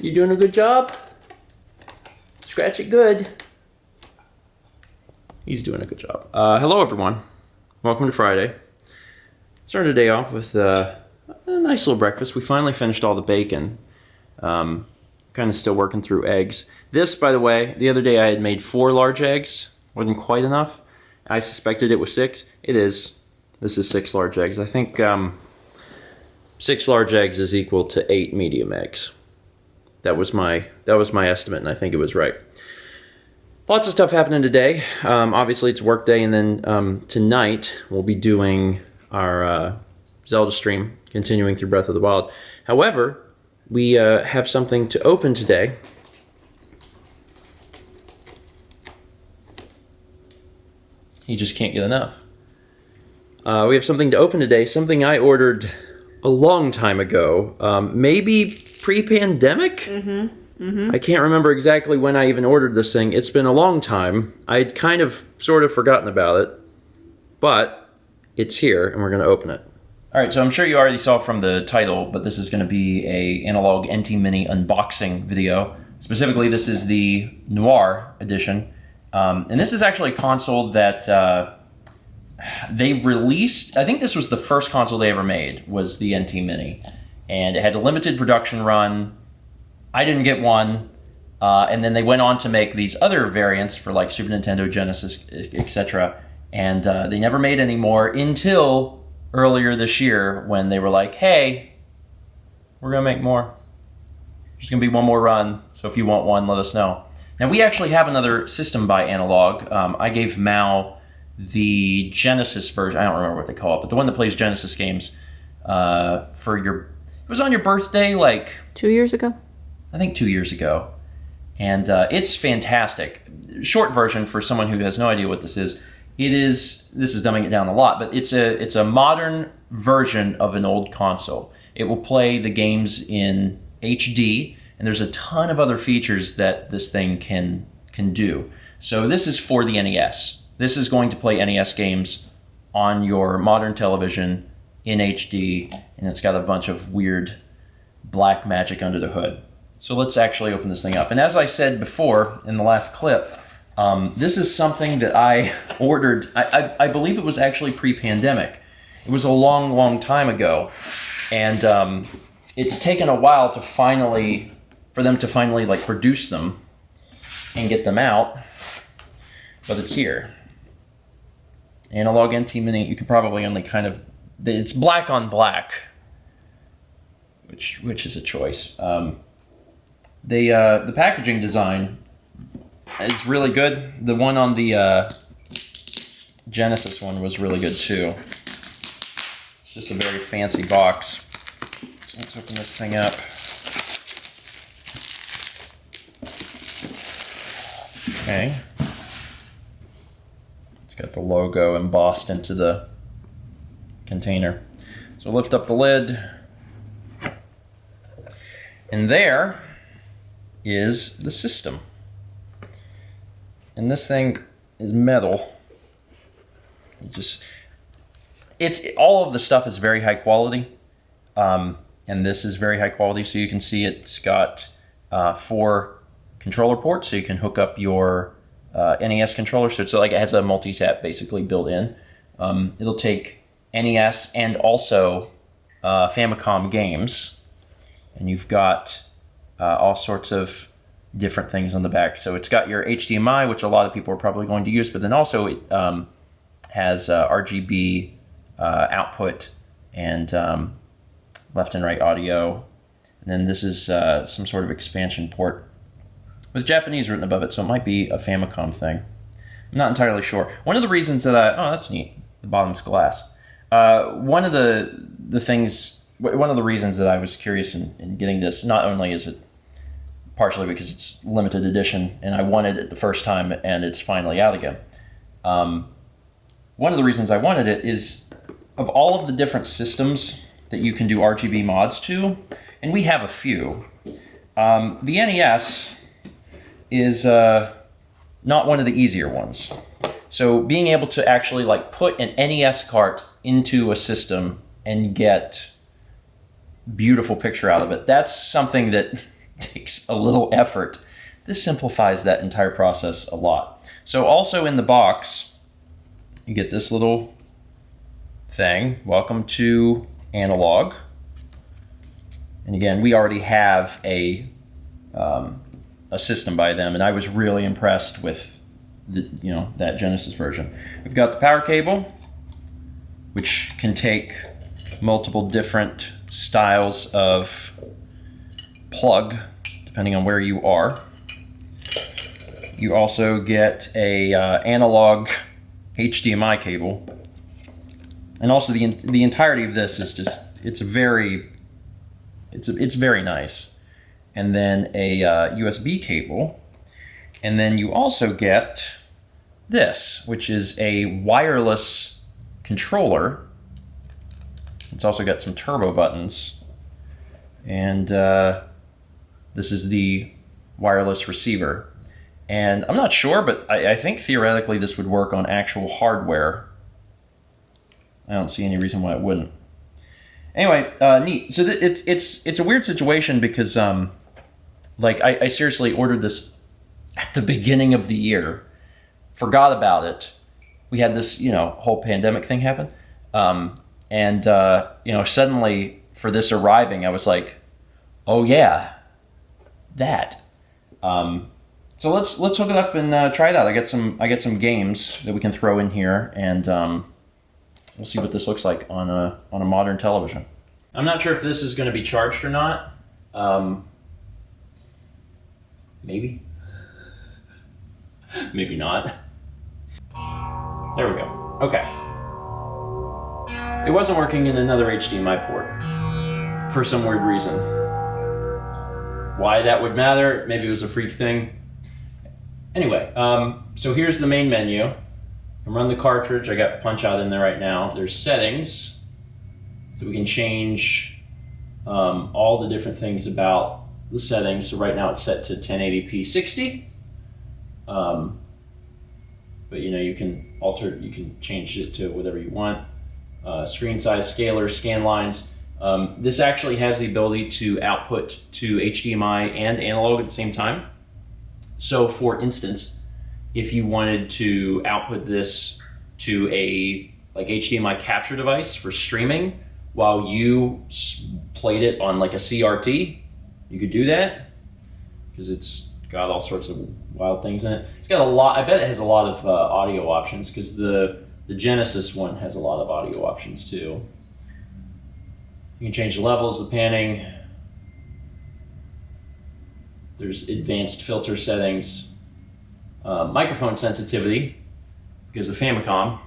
You doing a good job? Scratch it good. He's doing a good job. Hello, everyone. Welcome to Friday. Starting the day off with a nice little breakfast. We finally finished all the bacon. Kind of still working through eggs. This, by the way, the other day I had made 4 large eggs. Wasn't quite enough. I suspected it was 6. It is. This is 6 large eggs. I think 6 large eggs is equal to 8 medium eggs. That was my estimate, and I think it was right. Lots of stuff happening today. Obviously, it's work day, and then tonight we'll be doing our Zelda stream, continuing through Breath of the Wild. However, we have something to open today. He just can't get enough. We have something to open today, something I ordered a long time ago, maybe pre-pandemic? I can't remember exactly when I even ordered this thing. It's been a long time. I'd kind of, sort of forgotten about it, but it's here, and we're going to open it. All right, so I'm sure you already saw from the title, but this is going to be a Analogue Nt Mini unboxing video. Specifically, this is the Noir edition, and this is actually a console that they released. I think this was the first console they ever made, was the Nt Mini, and it had a limited production run. I didn't get one, and then they went on to make these other variants for like Super Nintendo, Genesis, etc. And they never made any more until earlier this year when they were like, hey, we're going to make more. There's going to be one more run, so if you want one, let us know. Now, we actually have another system by Analogue. I gave Mao the Genesis version. I don't remember what they call it, but the one that plays Genesis games for your... It was on your birthday, like... 2 years ago? I think 2 years ago, and it's fantastic. Short version for someone who has no idea what this is. This is dumbing it down a lot, but it's a modern version of an old console. It will play the games in HD, and there's a ton of other features that this thing can do. So this is for the NES. This is going to play NES games on your modern television in HD, and it's got a bunch of weird black magic under the hood. So let's actually open this thing up. And as I said before in the last clip, this is something that I ordered. I believe it was actually pre-pandemic. It was a long, long time ago. And it's taken a while to for them to finally like produce them and get them out. But it's here. Analogue Nt Mini, you can probably only kind of... It's black on black, which is a choice. The packaging design is really good. The one on the Genesis one was really good too. It's just a very fancy box. So let's open this thing up. Okay. It's got the logo embossed into the container. So lift up the lid. And there is the system. And this thing is metal. All of the stuff is very high quality. And this is very high quality, so you can see it's got 4 controller ports, so you can hook up your NES controller. So it's like it has a multi-tap basically built in. It'll take NES and also Famicom games. And you've got all sorts of different things on the back. So it's got your HDMI, which a lot of people are probably going to use, but then also it has RGB output and left and right audio. And then this is some sort of expansion port with Japanese written above it, so it might be a Famicom thing. I'm not entirely sure. One of the reasons that oh, that's neat. The bottom's glass. One of the reasons that I was curious in getting this, not only is it partially because it's limited edition and I wanted it the first time and it's finally out again. One of the reasons I wanted it is of all of the different systems that you can do RGB mods to, and we have a few, the NES is not one of the easier ones. So being able to actually like put an NES cart into a system and get beautiful picture out of it, that's something that takes a little effort. This simplifies that entire process a lot. So also in the box, you get this little thing. Welcome to Analogue. And again, we already have a system by them, and I was really impressed with that Genesis version. We've got the power cable, which can take multiple different styles of plug, depending on where you are. You also get a analog HDMI cable, and also the entirety of this is just it's very nice. And then a USB cable, and then you also get this, which is a wireless controller. It's also got some turbo buttons, and this is the wireless receiver. And I'm not sure, but I think theoretically this would work on actual hardware. I don't see any reason why it wouldn't. Anyway, neat. So it's a weird situation because like I seriously ordered this at the beginning of the year, forgot about it. We had this whole pandemic thing happen, and suddenly for this arriving, I was like, oh yeah, that. So let's hook it up and try that. I get some games that we can throw in here, and we'll see what this looks like on a modern television. I'm not sure if this is going to be charged or not. Maybe. Maybe not. There we go. Okay. It wasn't working in another HDMI port for some weird reason. Why that would matter? Maybe it was a freak thing. Anyway, so here's the main menu. I can run the cartridge. I got Punch Out in there right now. There's settings, so we can change all the different things about the settings. So right now it's set to 1080p 60, but you can alter, you can change it to whatever you want. Screen size, scaler, scan lines. This actually has the ability to output to HDMI and analog at the same time. So for instance, if you wanted to output this to a HDMI capture device for streaming while you played it on like a CRT, you could do that because it's got all sorts of wild things in it. It's got a lot, I bet it has a lot of audio options because the Genesis one has a lot of audio options too. You can change the levels, the panning. There's advanced filter settings, microphone sensitivity because the Famicom,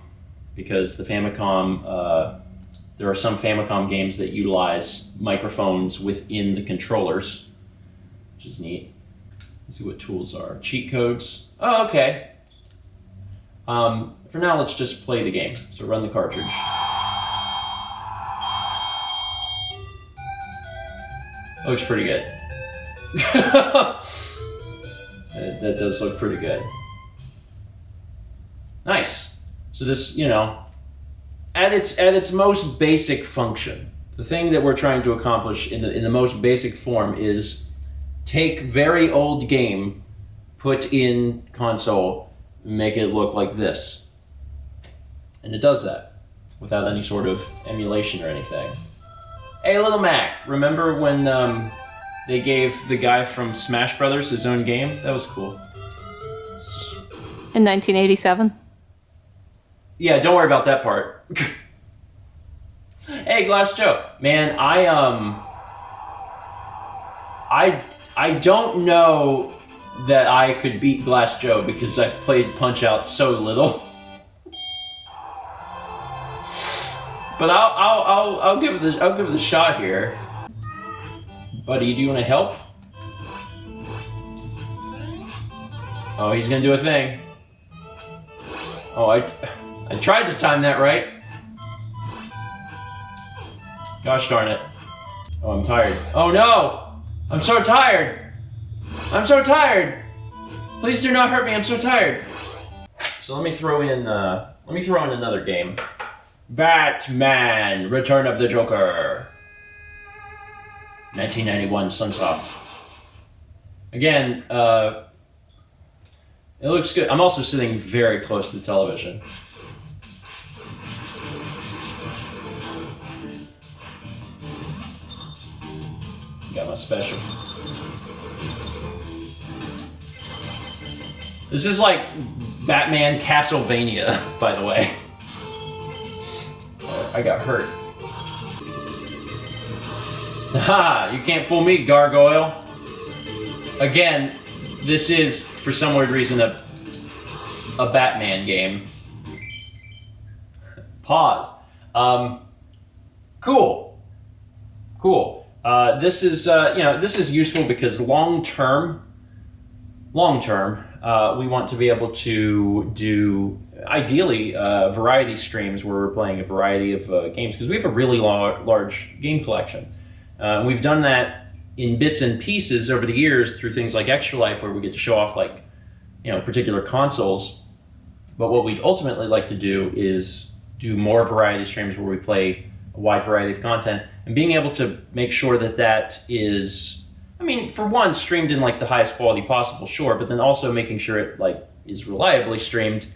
there are some Famicom games that utilize microphones within the controllers, which is neat. Let's see what tools are. Cheat codes. Oh, okay. For now, let's just play the game. So run the cartridge. Looks pretty good. That does look pretty good. Nice. So this, at its most basic function, the thing that we're trying to accomplish in the most basic form is take very old game, put in console, make it look like this. And it does that without any sort of emulation or anything. Hey, Little Mac, remember when they gave the guy from Smash Brothers his own game? That was cool. In 1987? Yeah, don't worry about that part. Hey, Glass Joe. Man, I don't know that I could beat Glass Joe because I've played Punch-Out so little. But I'll give it a shot here. Buddy, do you want to help? Oh, he's gonna do a thing. Oh, I tried to time that right. Gosh darn it. Oh, I'm tired. Oh no! I'm so tired! I'm so tired! Please do not hurt me, I'm so tired. So let me throw in another game. Batman, Return of the Joker. 1991 Sunsoft. Again, it looks good. I'm also sitting very close to the television. Got my special. This is like Batman Castlevania, by the way. I got hurt. Ha! You can't fool me, Gargoyle. Again, this is, for some weird reason, a Batman game. Pause. Cool. Cool. This is, this is useful because long term, we want to be able to do, ideally, variety streams where we're playing a variety of games, because we have a really large game collection. We've done that in bits and pieces over the years through things like Extra Life, where we get to show off, like, particular consoles. But what we'd ultimately like to do is do more variety streams where we play a wide variety of content, and being able to make sure that that is, I mean, for one, streamed in like the highest quality possible, sure, but then also making sure it like is reliably streamed,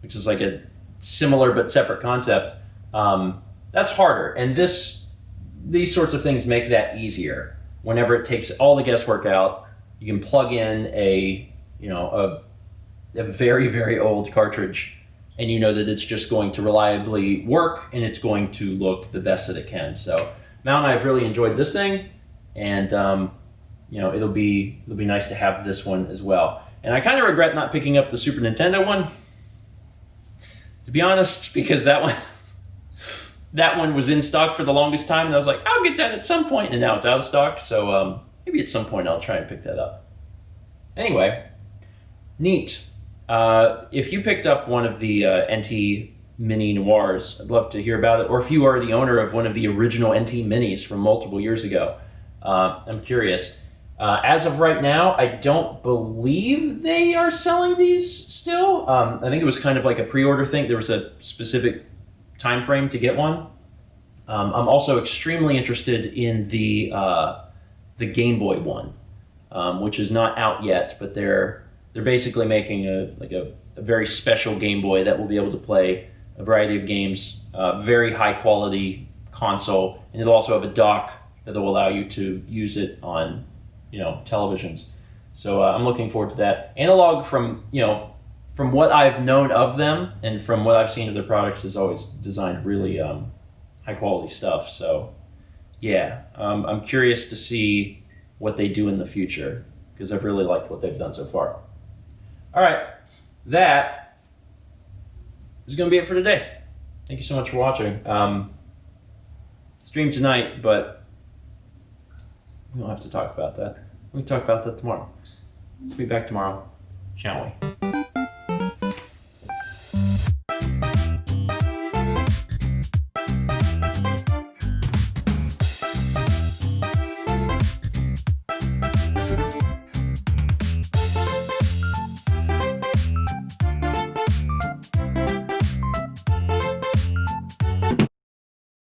which is like a similar but separate concept. That's harder, and these sorts of things make that easier. Whenever it takes all the guesswork out, you can plug in a very, very old cartridge, and you know that it's just going to reliably work, and it's going to look the best that it can. So Mount and I have really enjoyed this thing, and it'll be nice to have this one as well. And I kind of regret not picking up the Super Nintendo one, to be honest, because that one was in stock for the longest time, and I was like, I'll get that at some point, and now it's out of stock, so maybe at some point I'll try and pick that up. Anyway, neat. If you picked up one of the NT Mini Noirs, I'd love to hear about it, or if you are the owner of one of the original NT Minis from multiple years ago, I'm curious. As of right now, I don't believe they are selling these still. I think it was kind of like a pre-order thing. There was a specific time frame to get one. I'm also extremely interested in the Game Boy one, which is not out yet, but they're basically making a very special Game Boy that will be able to play a variety of games, very high quality console, and it'll also have a dock that will allow you to use it on televisions. So I'm looking forward to that. Analog, from what I've known of them and from what I've seen of their products, is always designed really high quality stuff. So yeah, I'm curious to see what they do in the future, because I've really liked what they've done so far. All right, that is going to be it for today. Thank you so much for watching. Stream tonight, but we don't have to talk about that. We can talk about that tomorrow. Let's be back tomorrow, shall we?